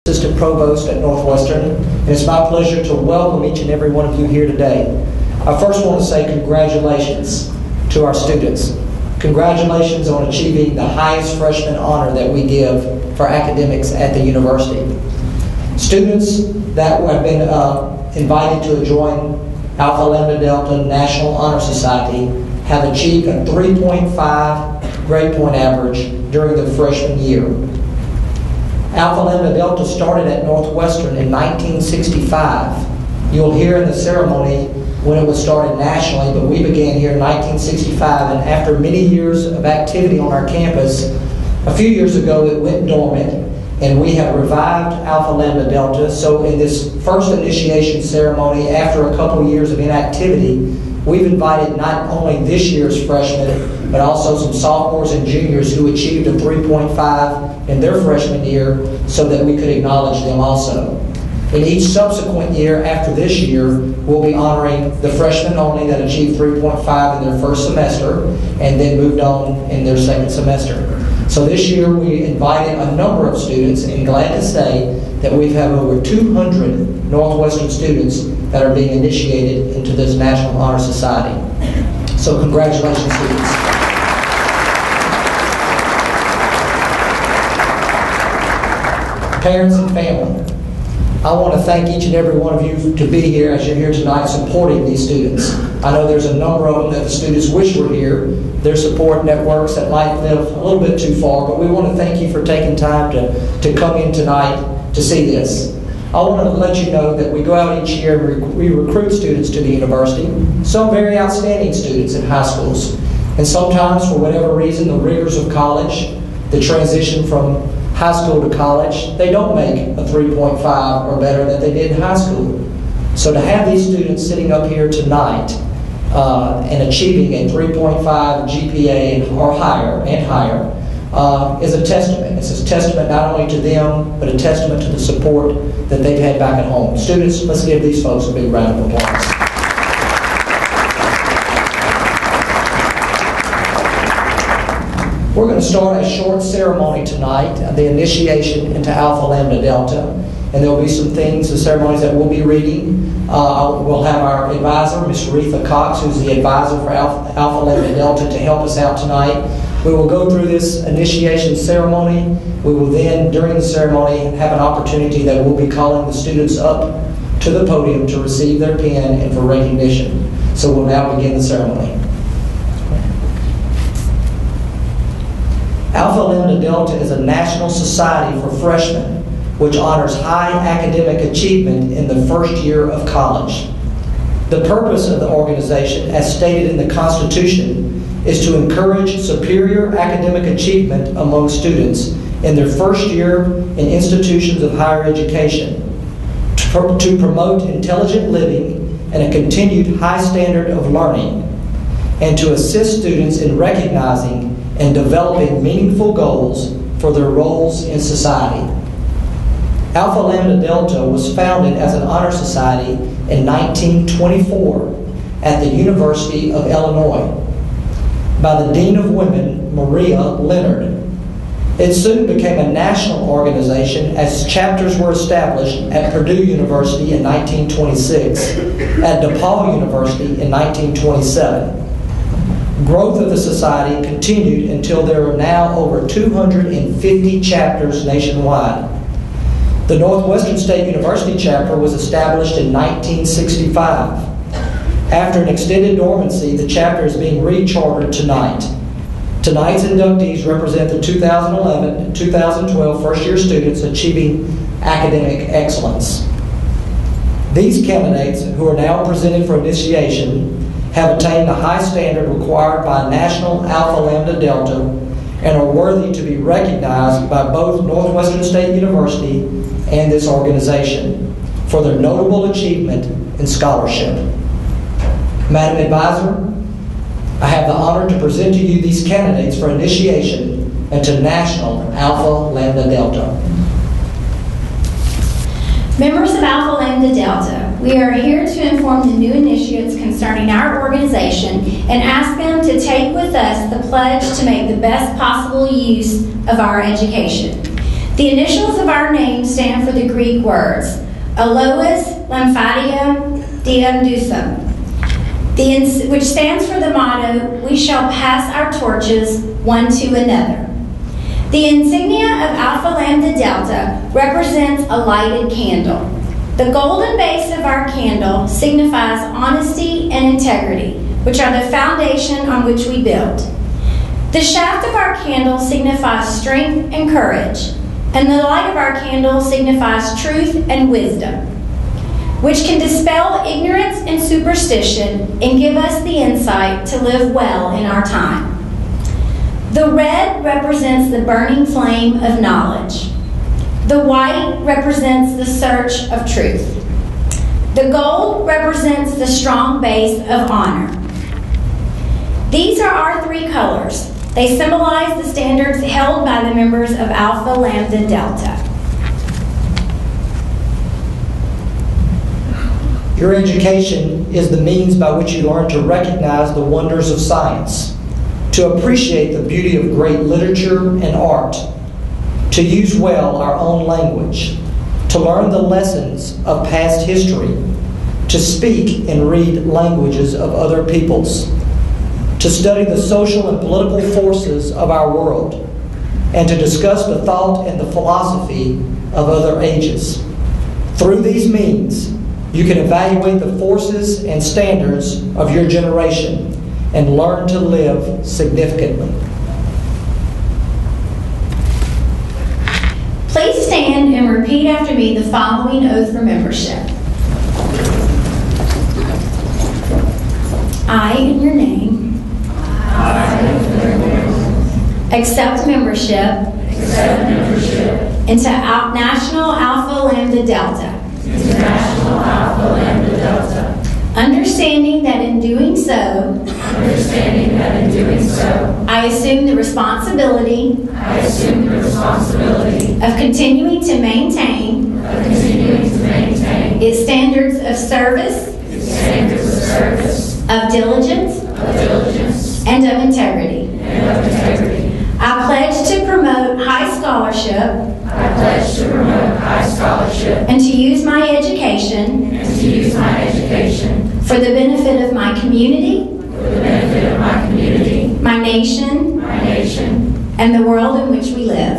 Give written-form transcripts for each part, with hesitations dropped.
Assistant Provost at Northwestern, and it's my pleasure to welcome each and every one of you here today. I first want to say congratulations to our students. Congratulations on achieving the highest freshman honor that we give for academics at the university. Students that have been invited to join Alpha Lambda Delta National Honor Society have achieved a 3.5 grade point average during the freshman year. Alpha Lambda Delta started at Northwestern in 1965. You'll hear in the ceremony when it was started nationally, but we began here in 1965, and after many years of activity on our campus, a few years ago it went dormant, and we have revived Alpha Lambda Delta. So in this first initiation ceremony, after a couple years of inactivity, we've invited not only this year's freshmen, but also some sophomores and juniors who achieved a 3.5 in their freshman year so that we could acknowledge them also. In each subsequent year after this year, we'll be honoring the freshmen only that achieved 3.5 in their first semester and then moved on in their second semester. So this year we invited a number of students, and glad to say that we've had over 200 Northwestern students that are being initiated into this National Honor Society. So congratulations, students. Parents and family, I want to thank each and every one of you to be here as you're here tonight supporting these students. I know there's a number of them that the students wish were here. Their support networks that might live a little bit too far, but we want to thank you for taking time to come in tonight to see this. I want to let you know that we go out each year and we recruit students to the university, some very outstanding students in high schools. And sometimes, for whatever reason, the rigors of college, the transition from high school to college, they don't make a 3.5 or better that they did in high school. So to have these students sitting up here tonight and achieving a 3.5 GPA or higher is a testament. It's a testament not only to them, but a testament to the support that they've had back at home. Students, let's give these folks a big round of applause. We're going to start a short ceremony tonight, the initiation into Alpha Lambda Delta, and there will be some things, the ceremonies that we'll be reading. We'll have our advisor, Ms. Reatha Cox, who's the advisor for Alpha Lambda Delta, to help us out tonight. We will go through this initiation ceremony. We will then, during the ceremony, have an opportunity that we'll be calling the students up to the podium to receive their pin and for recognition. So we'll now begin the ceremony. Alpha Lambda Delta is a national society for freshmen which honors high academic achievement in the first year of college. The purpose of the organization, as stated in the Constitution, is to encourage superior academic achievement among students in their first year in institutions of higher education, to promote intelligent living and a continued high standard of learning, and to assist students in recognizing and developing meaningful goals for their roles in society. Alpha Lambda Delta was founded as an honor society in 1924 at the University of Illinois by the Dean of Women, Maria Leonard. It soon became a national organization as chapters were established at Purdue University in 1926, at DePaul University in 1927. Growth of the society continued until there are now over 250 chapters nationwide. The Northwestern State University chapter was established in 1965. After an extended dormancy, the chapter is being rechartered tonight. Tonight's inductees represent the 2011 and 2012 first-year students achieving academic excellence. These candidates, who are now presented for initiation, have attained the high standard required by National Alpha Lambda Delta and are worthy to be recognized by both Northwestern State University and this organization for their notable achievement in scholarship. Madam Advisor, I have the honor to present to you these candidates for initiation into National Alpha Lambda Delta. Members of Alpha Lambda Delta, we are here to inform the new initiates concerning our organization and ask them to take with us the pledge to make the best possible use of our education. The initials of our name stand for the Greek words Alpha Lambda Delta, which stands for the motto, "We shall pass our torches one to another." The insignia of Alpha Lambda Delta represents a lighted candle. The golden base of our candle signifies honesty and integrity, which are the foundation on which we build. The shaft of our candle signifies strength and courage, and the light of our candle signifies truth and wisdom, which can dispel ignorance and superstition and give us the insight to live well in our time. The red represents the burning flame of knowledge. The white represents the search of truth. The gold represents the strong base of honor. These are our three colors. They symbolize the standards held by the members of Alpha Lambda Delta. Your education is the means by which you learn to recognize the wonders of science, to appreciate the beauty of great literature and art, to use well our own language, to learn the lessons of past history, to speak and read languages of other peoples, to study the social and political forces of our world, and to discuss the thought and the philosophy of other ages. Through these means, you can evaluate the forces and standards of your generation and learn to live significantly. Please stand and repeat after me the following oath for membership. I, in your name, accept membership into National Alpha Lambda Delta. Understanding that in doing so, I assume the responsibility of continuing to maintain its standards of service, of diligence, and of integrity. I pledge to promote high scholarship and to use my education for the benefit of my community, my nation, and the world in which we live.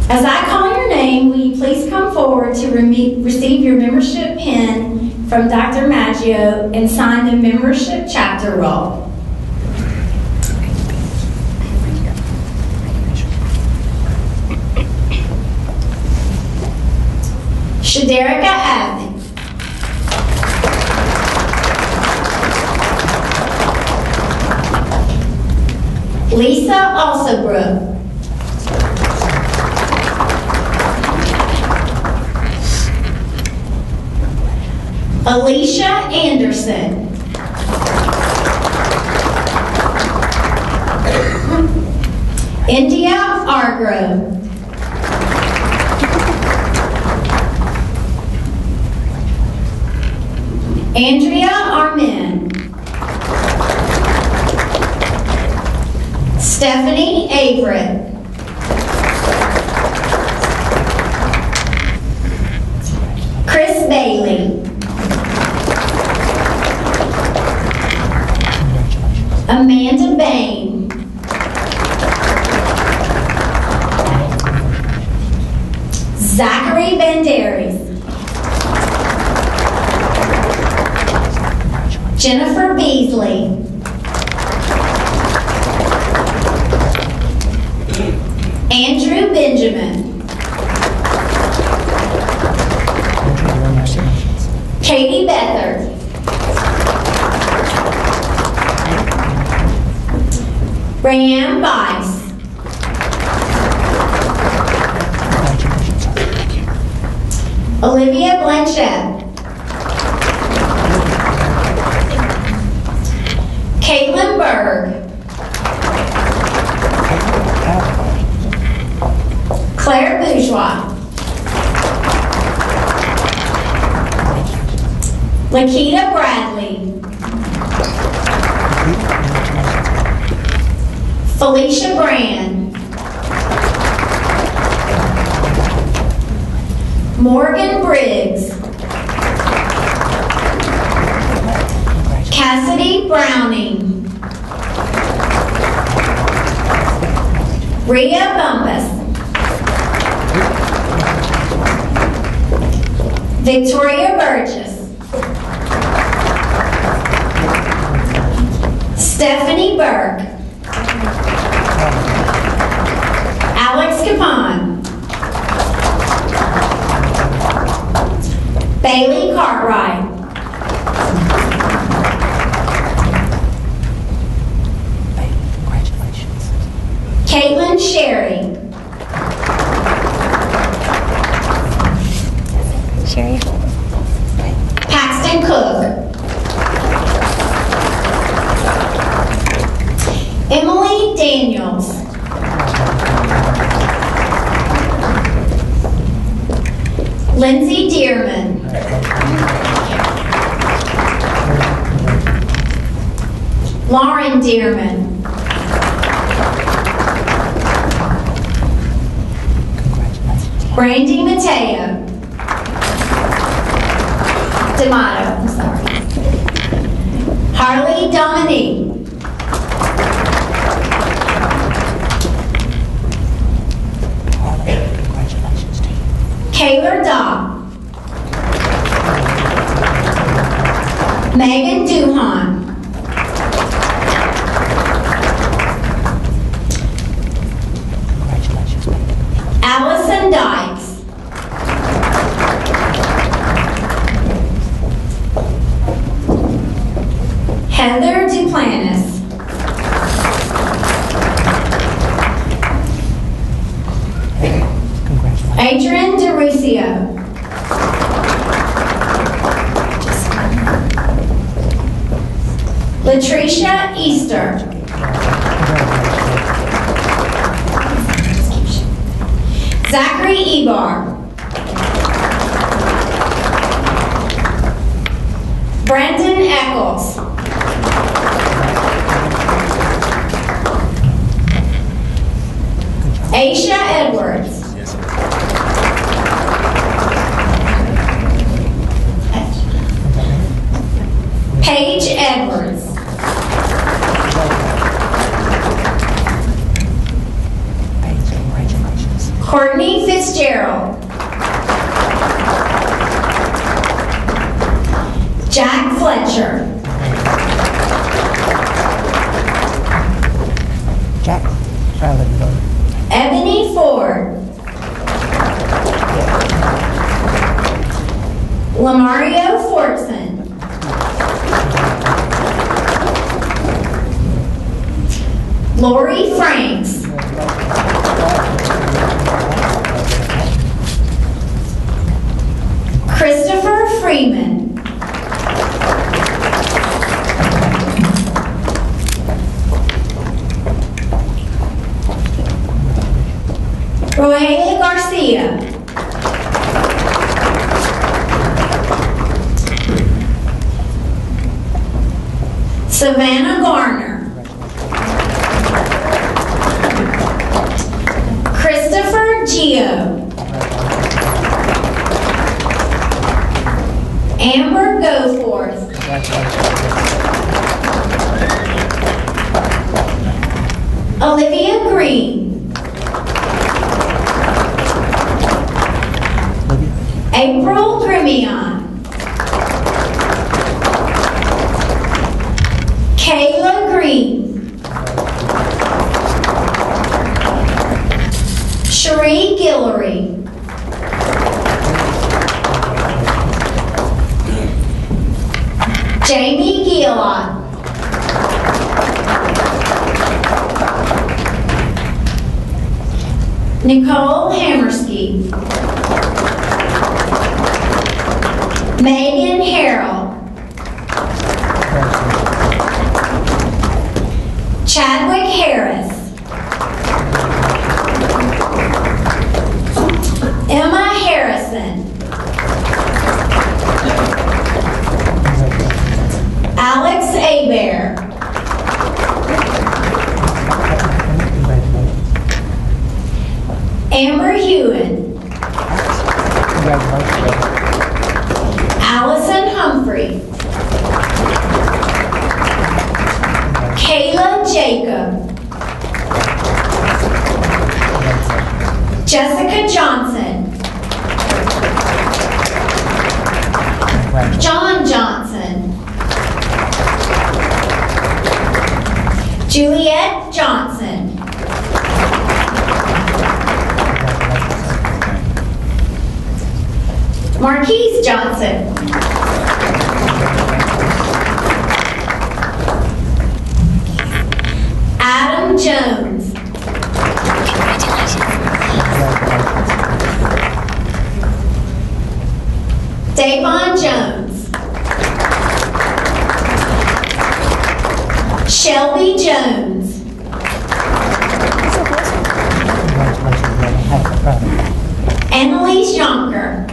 As I call your name, will you please come forward to receive your membership pin from Dr. Maggio and sign the membership chapter roll. Shaderica Avenue. Lisa Alsobrook. Alicia Anderson. India Argrove. Andrea Armin. Stephanie Averett. Chris Bailey. Amanda Bain. Zachary Banderas. Jennifer Beasley. Andrew Benjamin. Katie Beathard. Rayanne Bice. Olivia Blanchett. Caitlin Berg. Claire Bourgeois. Lakita Bradley. Felicia Brand. Morgan Briggs. Cassidy Browning. Rhea Bumpus. Victoria Burgess. Stephanie Burke. Alex Capon. Bailey Cartwright. Congratulations. Caitlin Sherry. Sherry. Paxton Cook. Emily Daniels. Lindsay Dearman. Lauren Dearman. Brandy Mateo. D'Amato, I'm sorry. Harley Dominique. Congratulations to you. Kaylor Dobb. Megan Duhan. Congratulations, baby. Allison Dykes. Heather Duplantis. Congratulations. Adrian DeRucio. Latricia Easter. Zachary Ebar. Brandon Eccles. Aisha Edwards. Paige Edwards. Congratulations. Courtney Fitzgerald. Jack Fletcher. Jack, I'll let you go. Ebony Ford. Lamario Fortson. Lori Franks. Christopher Freeman. Rogelia Garcia. Savannah Garner. Christopher Gio. Amber Goforth. Olivia Green. April Grimion. Kayla Green. Cherie Guillory. Jamie Gilot. Nicole Hammersky. Megan Harrell. Chadwick Harris. Emma Harrison. Alex Abear. Amber Hewitt. Congratulations. Jessica Johnson. John Johnson. Juliet Johnson. Marquise Johnson. Adam Jones. Davon Jones. Shelby Jones. Annalise Yonker.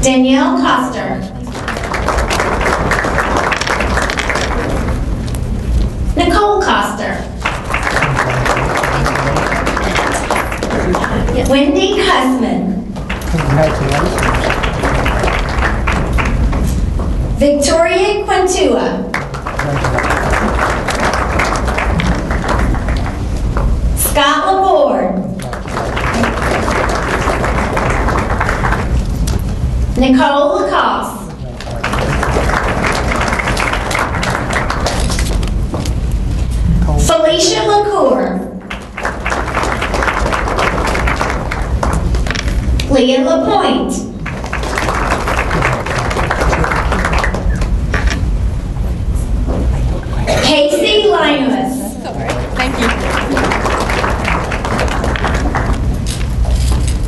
Danielle Coster. Nicole Coster. Wendy Husman. Victoria Quintua. Scott Laborde. Nicole Lacoste. Felicia LaCour. Leah LaPointe. Casey Linus. Thank you.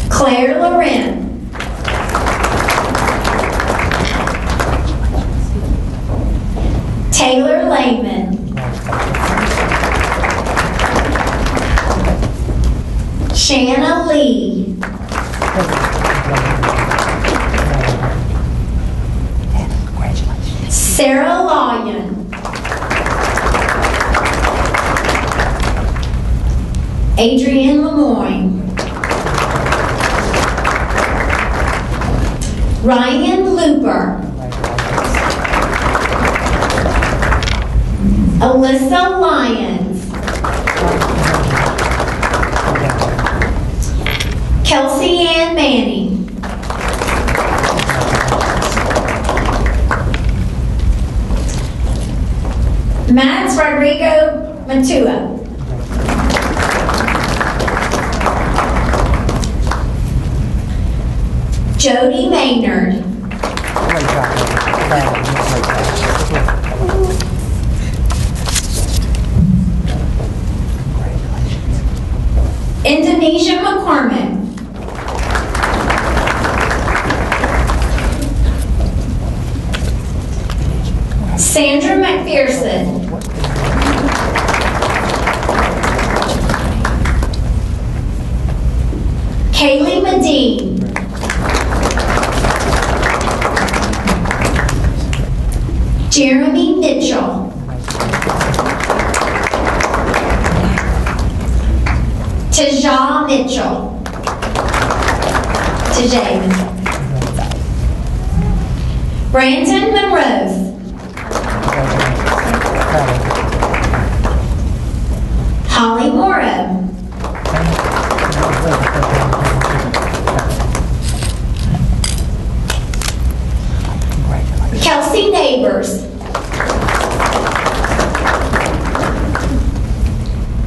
Claire Loren. Taylor Lehman. Shanna Lee. Sarah Lyon. Adrienne Lemoyne. Ryan Looper. Alyssa Lyons. Kelsey Ann Manning. Max Rodrigo Matua. Jody Maynard. Indonesia McCormick. Sandra McPherson. Kaylee Medine. Jeremy Mitchell. Tajah Mitchell. Tajay Mitchell. Brandon Monroe. Holly Morrow. Kelsey Neighbors.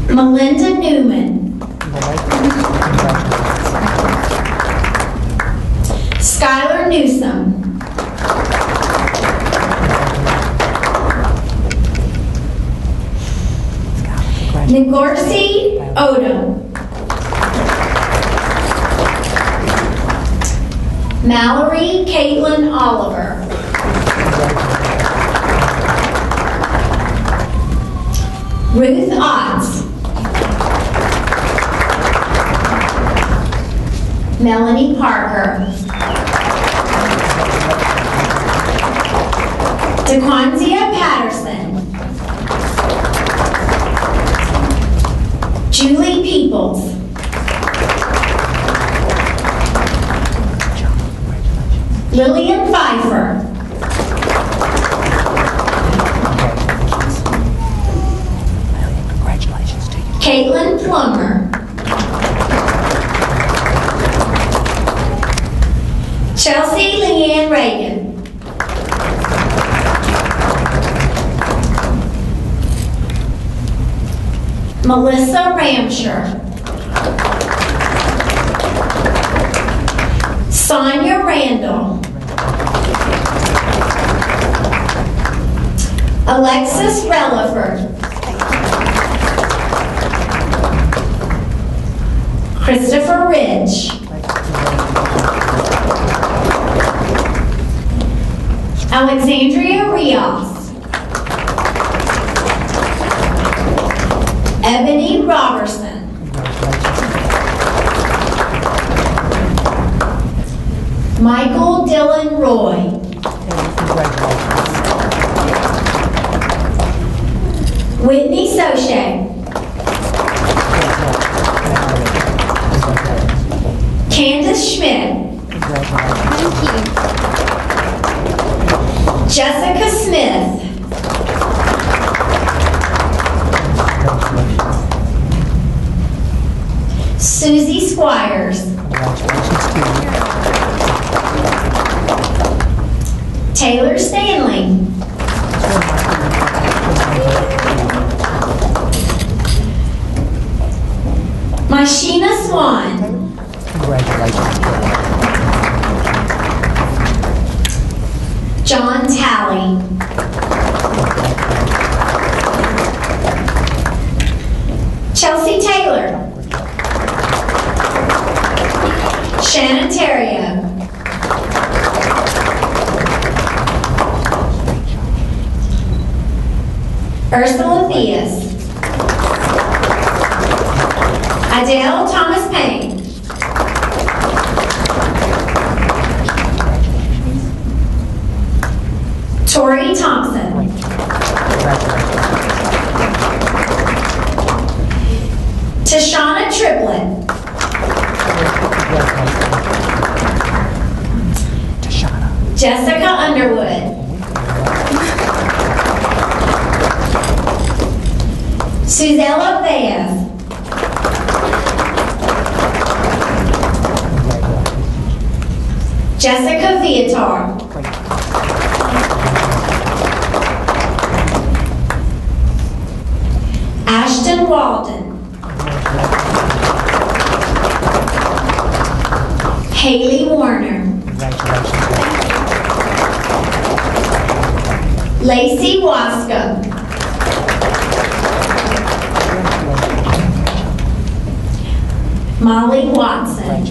Melinda Newman. Skylar Newsom. Ngorsi Odom. Mallory Caitlin Oliver. Ruth Otts. Melanie Parker. DeQuanzia Patterson. Julie Peoples. Lillian Pfeiffer. Caitlin Plummer. Chelsea Leanne Reagan. Melissa Ramsher. Sonia Randall. Alexis Relaford. Christopher Ridge. Alexandria Rios. Ebony Robertson. Michael Dylan Roy. Whitney Soche. Candace Schmidt. Jessica Smith. Susie Squires. Taylor Stanley. Mashina Swan. Congratulations. John Talley. Chelsea Taylor. Shannon Terrio. Ursula Theus. Adele Thomas Payne. Tori Thompson. Tashana Triplett. Jessica Underwood. Suzella Baez. Jessica Viatar. Ashton Walden. Haley Warner. Lacey Wascom. Molly Watson.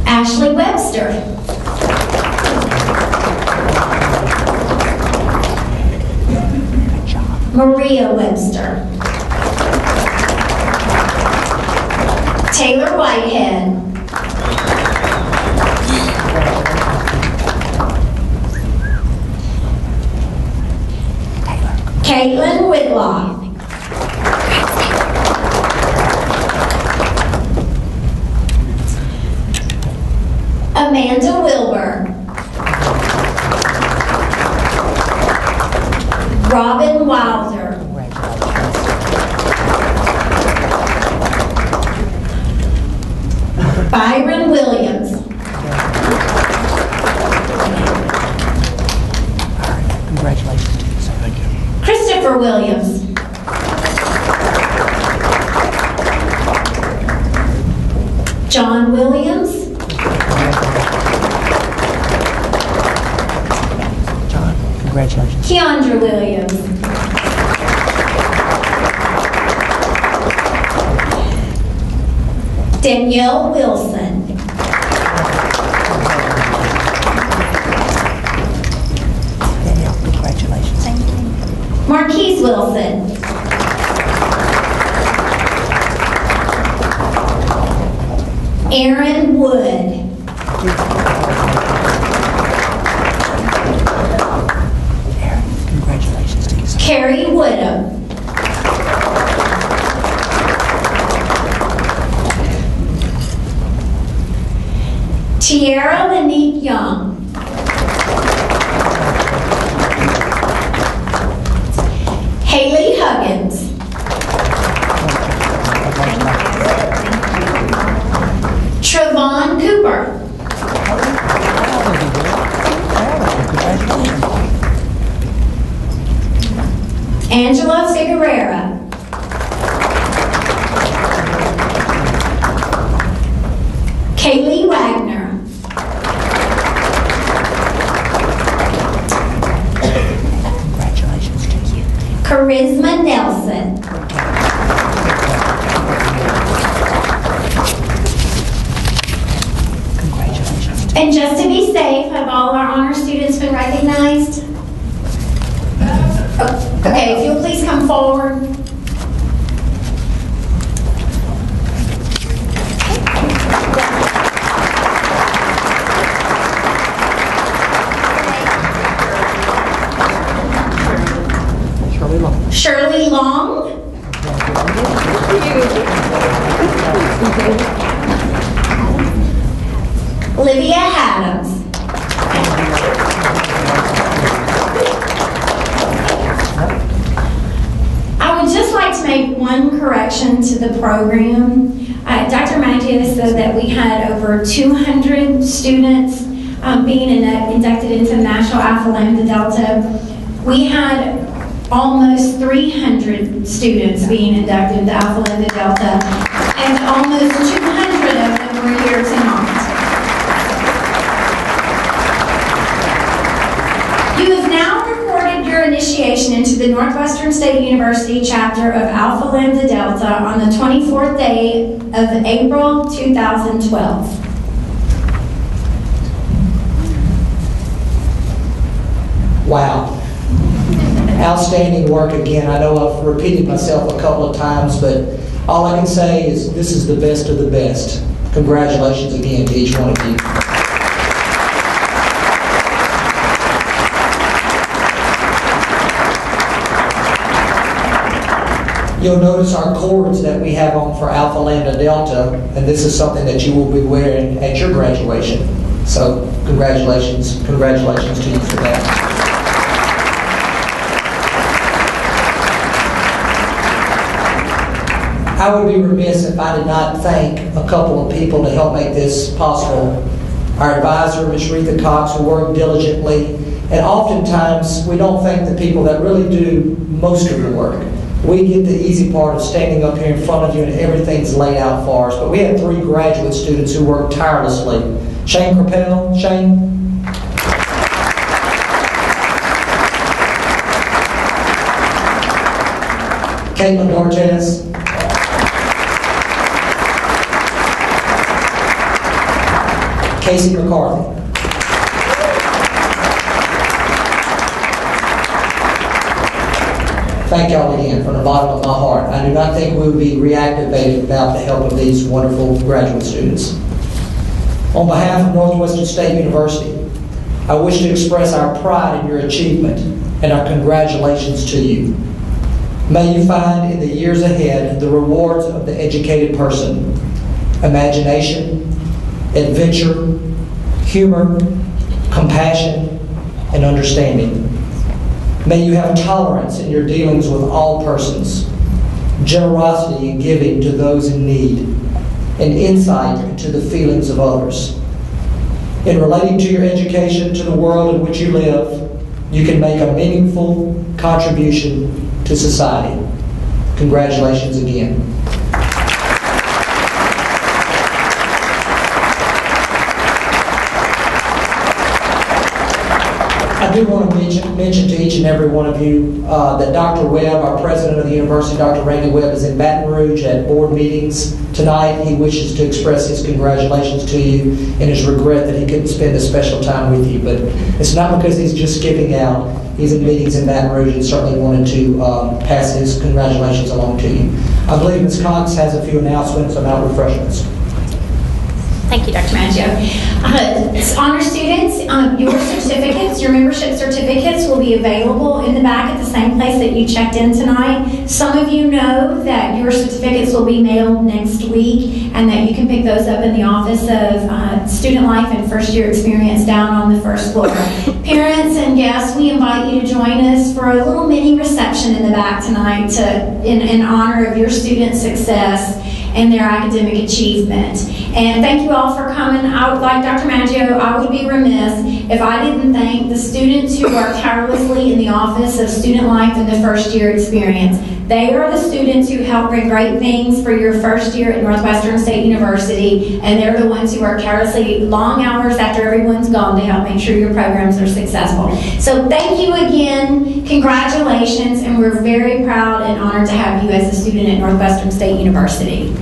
Ashley Webster. Maria Webster. Taylor Whitehead. Caitlin Whitlock. Amanda Wilbur. Robin Wilder. Byron Williams. Congratulations. Thank you. Christopher Williams. John Williams. John, congratulations. Keandra Williams. Danielle Wilson. Danielle, congratulations. Thank you. Marquise Wilson. Aaron Wood. Aaron, congratulations to you. Carrie Woodham. Tiara Lanique Young. Kaylee Huggins. Trevon Cooper. Angela Figuerera. Kaylee Wagner. Congratulations to you. Charisma Nelson. Congratulations. And just to be safe, have all our honor students been recognized? Okay, if you'll please come forward. Shirley Long. Olivia Adams. I would just like to make one correction to the program. Dr. Maggio said that we had over 200 students being inducted into the National Alpha Lambda Delta. We had almost 300 students being inducted into Alpha Lambda Delta, and almost 200 of them were here tonight. You have now recorded your initiation into the Northwestern State University chapter of Alpha Lambda Delta on the 24th day of April 2012. Wow. Outstanding work again. I know I've repeated myself a couple of times, but all I can say is this is the best of the best. Congratulations again to each one of you. You'll notice our cords that we have on for Alpha Lambda Delta, and this is something that you will be wearing at your graduation. So congratulations to you for that. I would be remiss if I did not thank a couple of people to help make this possible. Our advisor, Ms. Reatha Cox, who worked diligently, and oftentimes we don't thank the people that really do most of the work. We get the easy part of standing up here in front of you and everything's laid out for us, but we had 3 graduate students who worked tirelessly. Shane Crapel, Shane. Caitlin Dortes. Casey McCarthy. Thank y'all again from the bottom of my heart. I do not think we would be reactivated without the help of these wonderful graduate students. On behalf of Northwestern State University, I wish to express our pride in your achievement and our congratulations to you. May you find in the years ahead the rewards of the educated person: imagination, adventure, humor, compassion, and understanding. May you have tolerance in your dealings with all persons, generosity in giving to those in need, and insight into the feelings of others. In relating to your education to the world in which you live, you can make a meaningful contribution to society. Congratulations again. I do want to mention to each and every one of you that Dr. Webb, our president of the university, Dr. Randy Webb, is in Baton Rouge at board meetings tonight. He wishes to express his congratulations to you and his regret that he couldn't spend this special time with you. But it's not because he's just skipping out. He's in meetings in Baton Rouge and certainly wanted to pass his congratulations along to you. I believe Ms. Cox has a few announcements about refreshments. Thank you, Dr. Maggio. Honor students, your certificates, your membership certificates will be available in the back at the same place that you checked in tonight. Some of you know that your certificates will be mailed next week and that you can pick those up in the Office of Student Life and First Year Experience down on the first floor. Parents and guests, we invite you to join us for a little mini reception in the back tonight in honor of your students' success and their academic achievement. And thank you all for coming. I would like Dr. Maggio, I would be remiss if I didn't thank the students who work tirelessly in the Office of Student Life and the First Year Experience. They are the students who help bring great things for your first year at Northwestern State University, and they're the ones who work tirelessly long hours after everyone's gone to help make sure your programs are successful. So thank you again, congratulations, and we're very proud and honored to have you as a student at Northwestern State University.